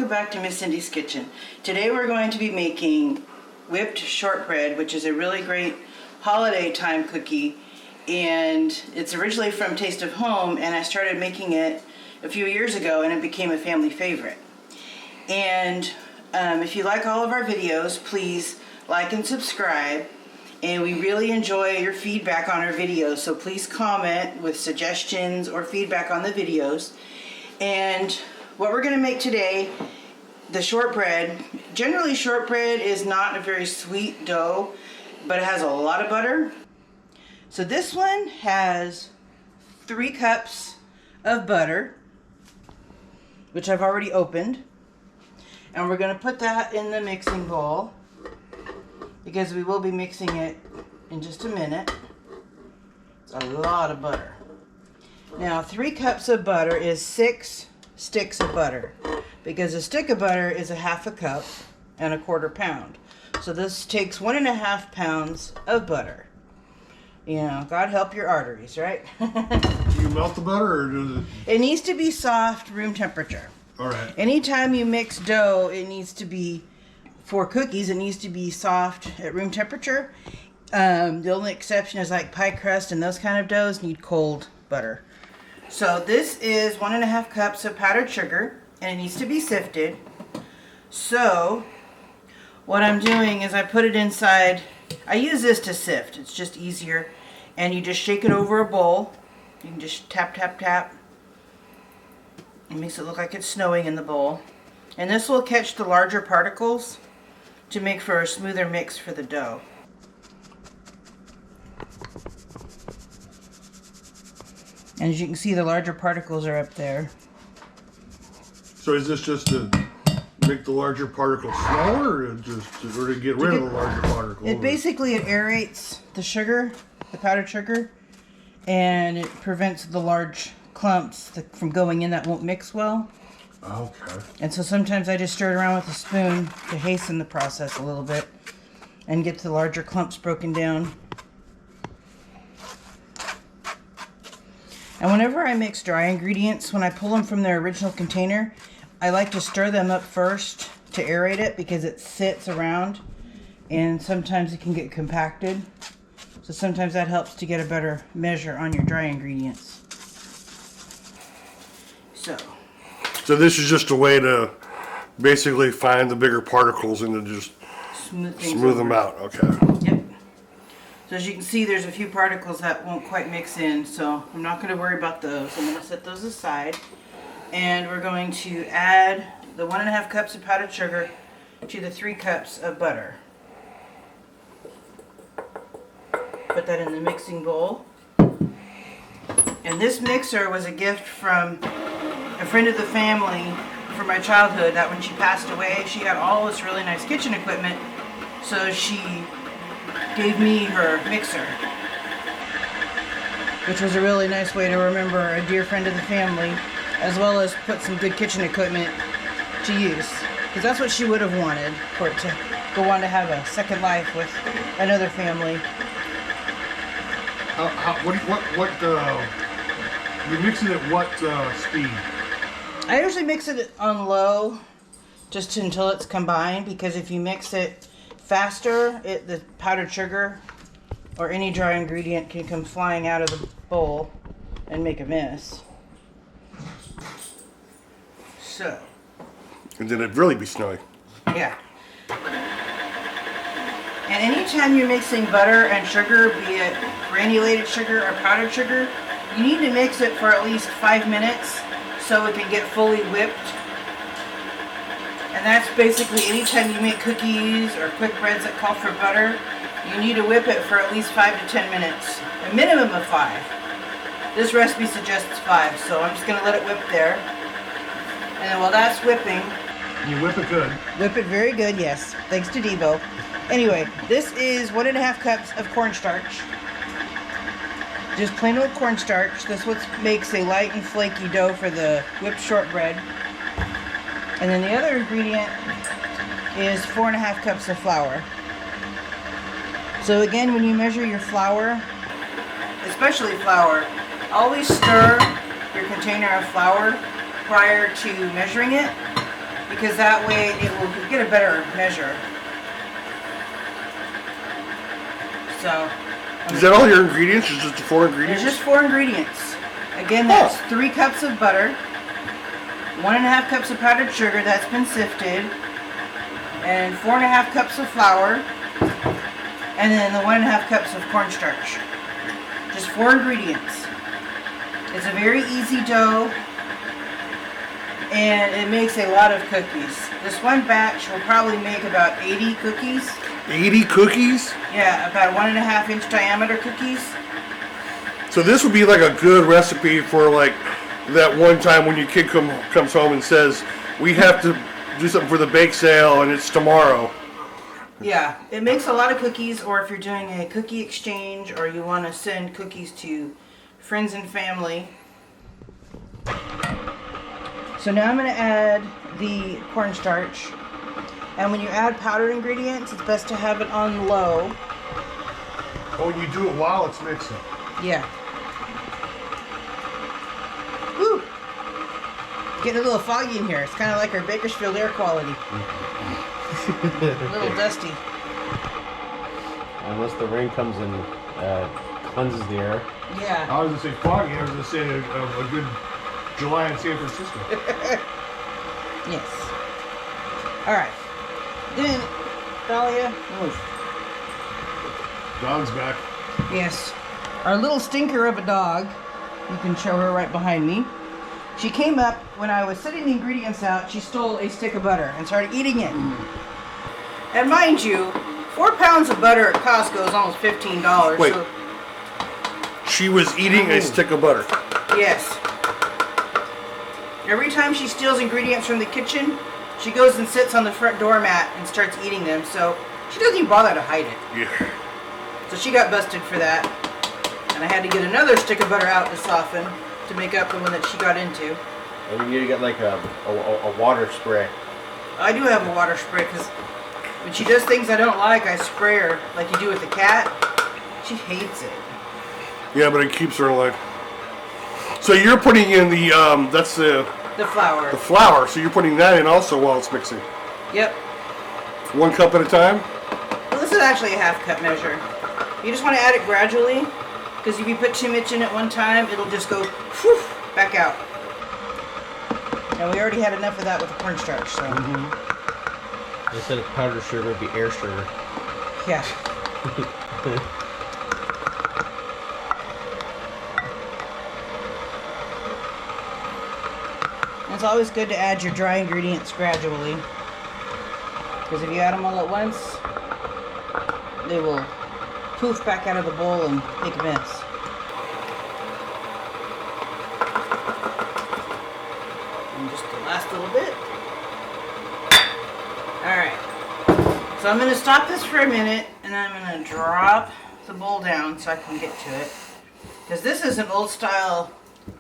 welcome back to Miss Cindy's Kitchen. Today we're going to be making whipped shortbread, which is a really great holiday time cookie, and it's originally from Taste of Home, and I started making it a few years ago and it became a family favorite. And if you like all of our videos, please like and subscribe, and we really enjoy your feedback on our videos, so please comment with suggestions or feedback on the videos. And what we're going to make today, the shortbread. Generally shortbread is not a very sweet dough, but it has a lot of butter. So this one has 3 cups of butter, which I've already opened. And we're going to put that in the mixing bowl because we will be mixing it in just a minute. It's a lot of butter. Now 3 cups of butter is 6 sticks of butter, because a stick of butter is a 1/2 cup and 1/4 pound. So this takes 1.5 pounds of butter. You know, God help your arteries, right? Do you melt the butter, or does it? It needs to be soft, room temperature. All right. Anytime you mix dough, it needs to be, for cookies, it needs to be soft at room temperature. The only exception is like pie crust and those kind of doughs need cold butter. So this is 1.5 cups of powdered sugar, and it needs to be sifted. So what I'm doing is I put it inside. I use this to sift. It's just easier. And you just shake it over a bowl. You can just tap, tap, tap. It makes it look like it's snowing in the bowl. And this will catch the larger particles to make for a smoother mix for the dough. And as you can see, the larger particles are up there. So is this just to make the larger particles smaller, or to get rid of the larger particles? It basically aerates the sugar, the powdered sugar, and it prevents the large clumps from going in that won't mix well. Okay. And so sometimes I just stir it around with a spoon to hasten the process a little bit and get the larger clumps broken down. And whenever I mix dry ingredients, when I pull them from their original container, I like to stir them up first to aerate it, because it sits around and sometimes it can get compacted. So sometimes that helps to get a better measure on your dry ingredients. So this is just a way to basically find the bigger particles and to just smooth them out. Okay. Yep. So as you can see, there's a few particles that won't quite mix in, so I'm not going to worry about those. I'm going to set those aside. And we're going to add the 1.5 cups of powdered sugar to the 3 cups of butter. Put that in the mixing bowl. And this mixer was a gift from a friend of the family from my childhood, that when she passed away, she had all this really nice kitchen equipment, so she gave me her mixer, which was a really nice way to remember a dear friend of the family, as well as put some good kitchen equipment to use, because that's what she would have wanted, for it to go on to have a second life with another family. You're mixing at what speed? I usually mix it on low, just until it's combined, because if you mix it faster, the powdered sugar or any dry ingredient can come flying out of the bowl and make a mess. So. And then it'd really be snowy. Yeah. And anytime you're mixing butter and sugar, be it granulated sugar or powdered sugar, you need to mix it for at least 5 minutes so it can get fully whipped. And that's basically anytime you make cookies or quick breads that call for butter, you need to whip it for at least 5 to 10 minutes. A minimum of 5. This recipe suggests 5, so I'm just going to let it whip there. And then while that's whipping... You whip it good. Whip it very good, yes. Thanks to Devo. Anyway, this is 1.5 cups of cornstarch. Just plain old cornstarch. This what makes a light and flaky dough for the whipped shortbread. And then the other ingredient is 4.5 cups of flour. So again, when you measure your flour, especially flour, always stir your container of flour prior to measuring it, because that way it will get a better measure. So. Is that all your ingredients? Is just the 4 ingredients? There's just 4 ingredients. Again, that's 3 cups of butter, 1.5 cups of powdered sugar that's been sifted, and 4.5 cups of flour, and then the 1.5 cups of cornstarch. Just 4 ingredients. It's a very easy dough, and it makes a lot of cookies. This one batch will probably make about 80 cookies. 80 cookies? Yeah, about 1.5 inch diameter cookies. So this would be like a good recipe for like that one time when your kid comes home and says, we have to do something for the bake sale and it's tomorrow. Yeah, it makes a lot of cookies, or if you're doing a cookie exchange or you want to send cookies to friends and family. So now I'm going to add the cornstarch. And when you add powdered ingredients, it's best to have it on low. Oh, and you do it while it's mixing. Yeah. Woo! Getting a little foggy in here. It's kind of like our Bakersfield air quality. A little dusty. Unless the rain comes and cleanses the air. Yeah. I was going to say foggy. I was going to say a good July in San Francisco. Yes. All right. Then, Dahlia, move. Dog's back. Yes. Our little stinker of a dog, you can show her right behind me. She came up when I was setting the ingredients out. She stole a stick of butter and started eating it. And mind you, 4 pounds of butter at Costco is almost $15. Wait. So, She was eating a stick of butter. yes. Every time she steals ingredients from the kitchen, she goes and sits on the front doormat and starts eating them. So she doesn't even bother to hide it. Yeah. So she got busted for that. And I had to get another stick of butter out to soften to make up the one that she got into. And you need to get like a water spray. I do have a water spray because when she does things I don't like, I spray her like you do with the cat. She hates it. Yeah, but it keeps her alive. So you're putting in the, that's the flour. flour. So you're putting that in also while it's mixing. Yep. 1 cup at a time? Well, this is actually a 1/2 cup measure. You just want to add it gradually because if you put too much in at one time, it'll just go whew, back out. And we already had enough of that with the cornstarch, so. Instead of powdered sugar, it'd be air sugar. Yeah. It's always good to add your dry ingredients gradually, because if you add them all at once, they will poof back out of the bowl and make a mess. And just the last little bit. Alright, so I'm going to stop this for a minute, and I'm going to drop the bowl down so I can get to it, because this is an old style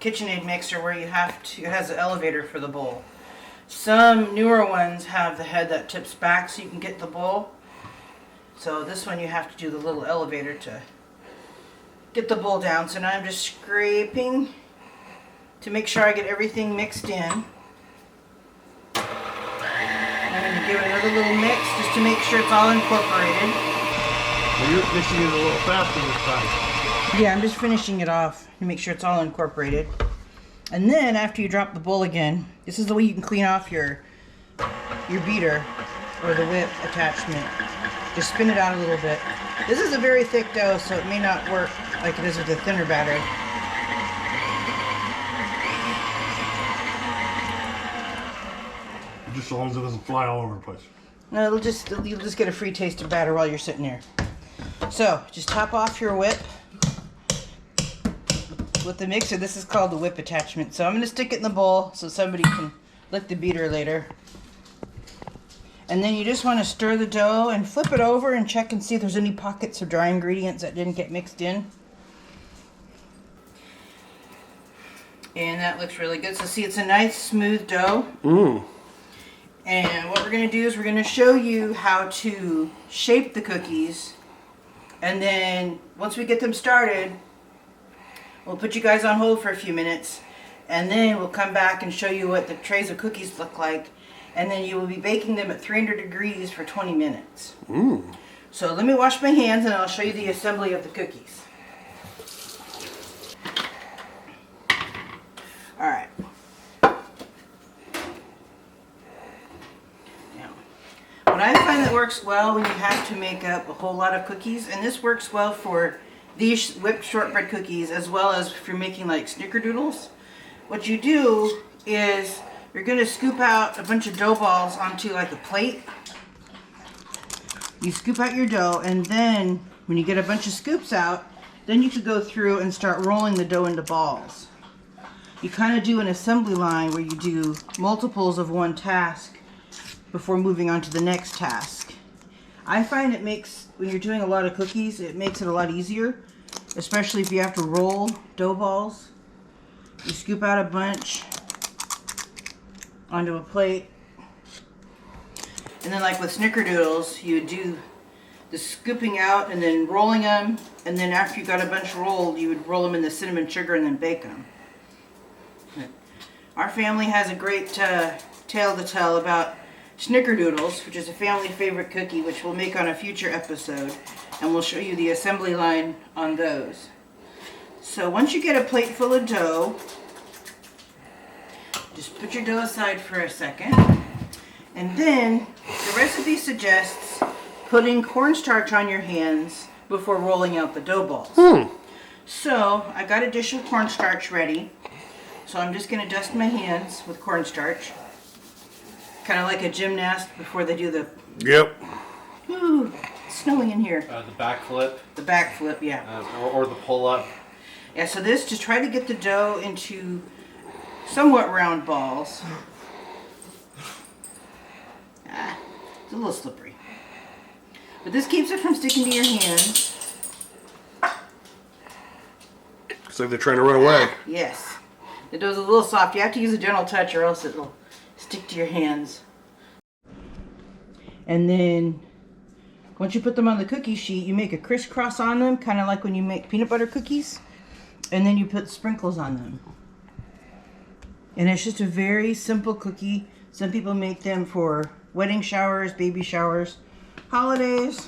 KitchenAid mixer where you have to, it has an elevator for the bowl. Some newer ones have the head that tips back so you can get the bowl. So this one you have to do the little elevator to get the bowl down. So now I'm just scraping to make sure I get everything mixed in. I'm going to give it another little mix just to make sure it's all incorporated. Well, you're mixing it a little faster this time. Yeah, I'm just finishing it off to make sure it's all incorporated. And then after you drop the bowl again, this is the way you can clean off your beater or the whip attachment. Just spin it out a little bit. This is a very thick dough, so it may not work like it is with a thinner batter. Just as long as it doesn't fly all over the place. No, you'll just get a free taste of batter while you're sitting here. So just top off your whip with the mixer. This is called the whip attachment. So I'm going to stick it in the bowl so somebody can lick the beater later. And then you just want to stir the dough and flip it over and check and see if there's any pockets of dry ingredients that didn't get mixed in. And that looks really good. So see, it's a nice smooth dough. And what we're going to do is we're going to show you how to shape the cookies. And then once we get them started, we'll put you guys on hold for a few minutes. And then we'll come back and show you what the trays of cookies look like. And then you will be baking them at 300 degrees for 20 minutes. Ooh. So let me wash my hands and I'll show you the assembly of the cookies. All right. Now, what I find that works well when you have to make up a whole lot of cookies, and this works well for these whipped shortbread cookies as well as if you're making like snickerdoodles. What you do is you're going to scoop out a bunch of dough balls onto like a plate. You scoop out your dough, and then when you get a bunch of scoops out, then you could go through and start rolling the dough into balls. You kind of do an assembly line where you do multiples of one task before moving on to the next task. I find it makes, when you're doing a lot of cookies, it makes it a lot easier, especially if you have to roll dough balls. You scoop out a bunch onto a plate. And then like with snickerdoodles, you would do the scooping out and then rolling them. And then after you got a bunch rolled, you would roll them in the cinnamon sugar and then bake them. Our family has a great tale to tell about snickerdoodles, which is a family favorite cookie, which we'll make on a future episode. And we'll show you the assembly line on those. So once you get a plate full of dough, just put your dough aside for a second. And then the recipe suggests putting cornstarch on your hands before rolling out the dough balls. So I got a dish of cornstarch ready. So I'm just going to dust my hands with cornstarch. Kind of like a gymnast before they do the... Yep. Ooh, it's snowing in here. The backflip. The backflip, yeah. Or the pull-up. Yeah, so this, just try to get the dough into somewhat round balls. It's a little slippery. But this keeps it from sticking to your hands. It's like they're trying to run away. Yes. The dough's a little soft. You have to use a gentle touch or else it'll stick to your hands. And then once you put them on the cookie sheet, you make a crisscross on them, kind of like when you make peanut butter cookies. And then you put sprinkles on them. And it's just a very simple cookie. Some people make them for wedding showers, baby showers, holidays.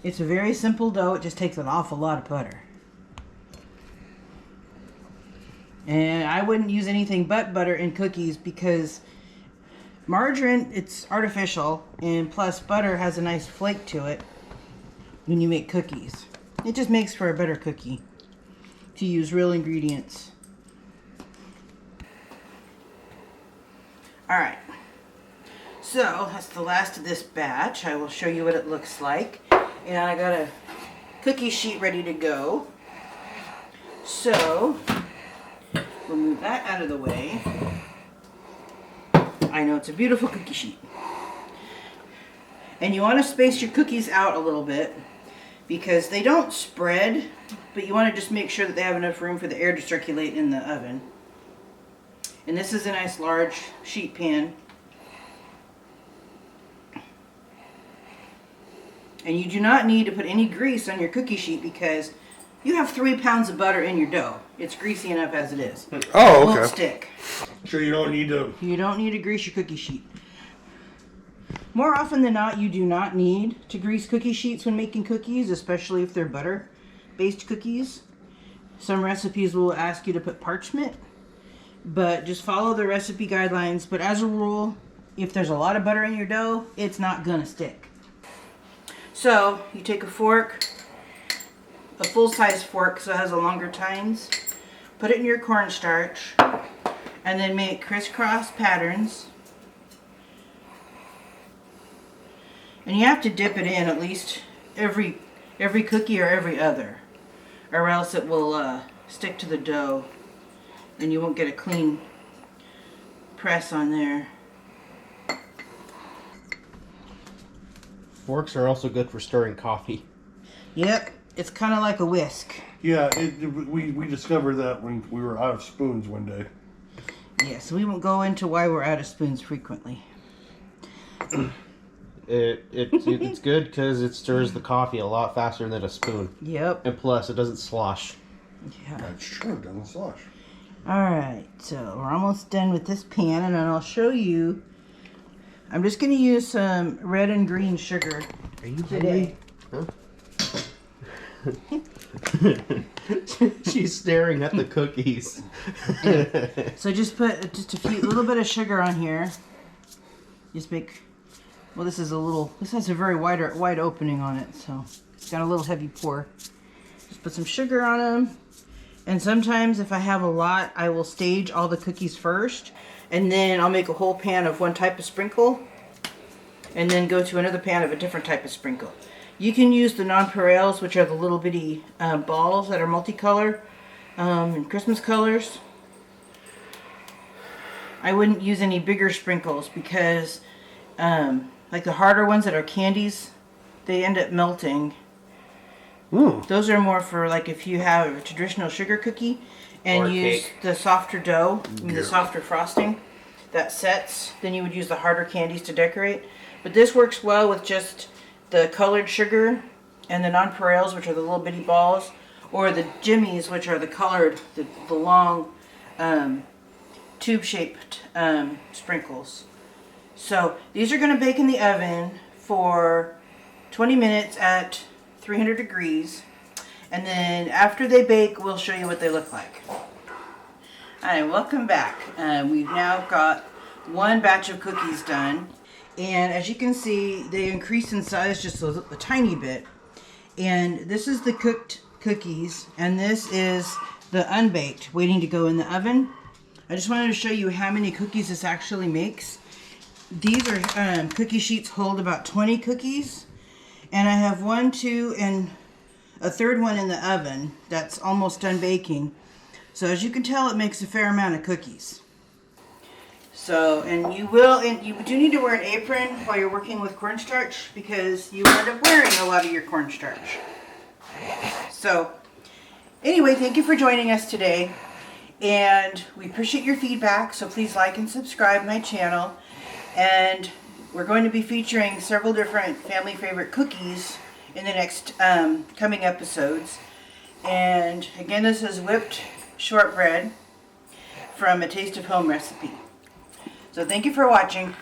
It's a very simple dough. It just takes an awful lot of butter. And I wouldn't use anything but butter in cookies because margarine, it's artificial, and plus butter has a nice flake to it when you make cookies. It just makes for a better cookie to use real ingredients. Alright, so that's the last of this batch. I will show you what it looks like. And I got a cookie sheet ready to go. So we'll move that out of the way. I know it's a beautiful cookie sheet. And you want to space your cookies out a little bit because they don't spread, but you want to just make sure that they have enough room for the air to circulate in the oven. And this is a nice large sheet pan. And you do not need to put any grease on your cookie sheet because you have 3 pounds of butter in your dough. It's greasy enough as it is. Oh, It okay. won't stick. Sure, you don't need to. You don't need to grease your cookie sheet. More often than not, you do not need to grease cookie sheets when making cookies, especially if they're butter-based cookies. Some recipes will ask you to put parchment, but just follow the recipe guidelines. But as a rule, if there's a lot of butter in your dough, it's not gonna stick. So you take a fork, a full-size fork so it has a longer tines, put it in your cornstarch, and then make crisscross patterns. And you have to dip it in at least every cookie or every other, or else it will stick to the dough and you won't get a clean press on there. Forks are also good for stirring coffee. Yep, it's kind of like a whisk. Yeah, we discovered that when we were out of spoons one day. Yes, we won't go into why we're out of spoons frequently. It's good because it stirs the coffee a lot faster than a spoon. Yep. And plus, it doesn't slosh. Yeah. That's true, it doesn't slosh. Alright, so we're almost done with this pan, and then I'll show you I'm just going to use some red and green sugar Are you today. Huh? She's staring at the cookies. So just put just a little bit of sugar on here. Just make, well, this has a very wide opening on it, so it's got a little heavy pour. Just put some sugar on them. And sometimes if I have a lot, I will stage all the cookies first, and then I'll make a whole pan of one type of sprinkle, and then go to another pan of a different type of sprinkle. You can use the nonpareils, which are the little bitty balls that are multicolor and Christmas colors. I wouldn't use any bigger sprinkles because like the harder ones that are candies, they end up melting. Those are more for like if you have a traditional sugar cookie and Or use cake. the softer dough, the softer frosting that sets, then you would use the harder candies to decorate. But this works well with just the colored sugar and the nonpareils, which are the little bitty balls, or the jimmies, which are the colored, the long tube-shaped sprinkles. So these are going to bake in the oven for 20 minutes at 300 degrees, and then after they bake, we'll show you what they look like. Alright, welcome back. We've now got one batch of cookies done. And as you can see, they increase in size just a tiny bit. And this is the cooked cookies, and this is the unbaked, waiting to go in the oven. I just wanted to show you how many cookies this actually makes. These are cookie sheets hold about 20 cookies. And I have 1, 2, and a third one in the oven that's almost done baking. So as you can tell, it makes a fair amount of cookies. So, and you do need to wear an apron while you're working with cornstarch because you end up wearing a lot of your cornstarch. So, anyway, thank you for joining us today. And we appreciate your feedback, so please like and subscribe my channel. And we're going to be featuring several different family favorite cookies in the next coming episodes. And again, this is Whipped Shortbread from A Taste of Home recipe. So thank you for watching.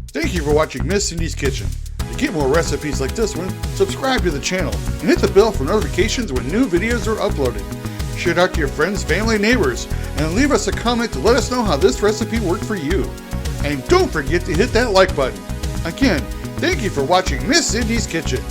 Thank you for watching Miss Cindy's Kitchen. To get more recipes like this one, subscribe to the channel and hit the bell for notifications when new videos are uploaded. Share it out to your friends, family, neighbors, and leave us a comment to let us know how this recipe worked for you. And don't forget to hit that like button. Again, thank you for watching Miss Cindy's Kitchen.